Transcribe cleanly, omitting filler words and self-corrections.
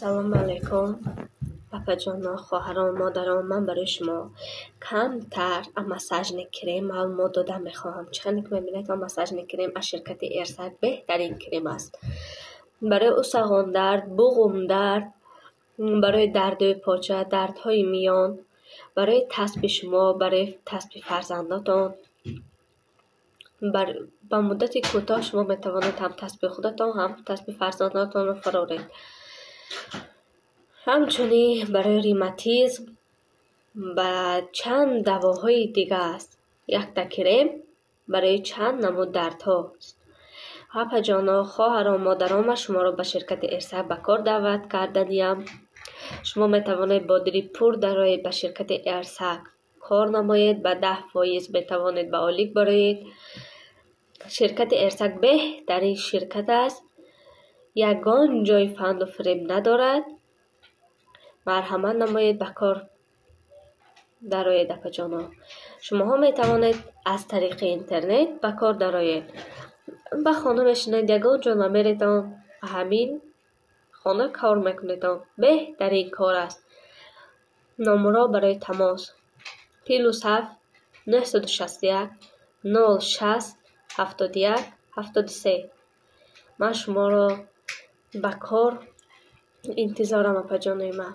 سلام علیکم پاپا جانا، خواهران، مادران، من برای شما کمتر مساژ کریم معلومات داده میخواهم. چند که میبینید مساژ کریم از شرکت ایرسک بهترین کریم است برای استخوان درد، بغم درد، برای درد پاچه، دردهای میان، برای تسبیح شما، برای تسبیح فرزنداتان. با مدت کوتاه شما میتوانید هم تسبیح خودتان هم تسبیح فرزنداتان را فرارید. همچنین برای ریماتیسم و چند دواهای دیگه است. یک تا کریم برای چند نمود دردها است. پاپا جانا، خواهران، مادران، من شما را به شرکت ایرسک به کار دعوت کردیم. شما میتوانید با دلی پور درآیید به شرکت ایرسک کار نمایید. به 10% میتوانید به آلیک برایید. شرکت ایرسک بهترین شرکت است. یگان جای فند و فریب ندارد. مرحمت نمایید به کار درآیید. پاپا جانا، شما ها می توانید از طریق اینترنت به کار درآیید. به خانه میشینید، یگان جا نمیریتان، همین خانه کار میکنید. بهترین کار است. نمره برای تماس +7 961 060 71 73. من شما را به کار انتظارم پاپا جانای من.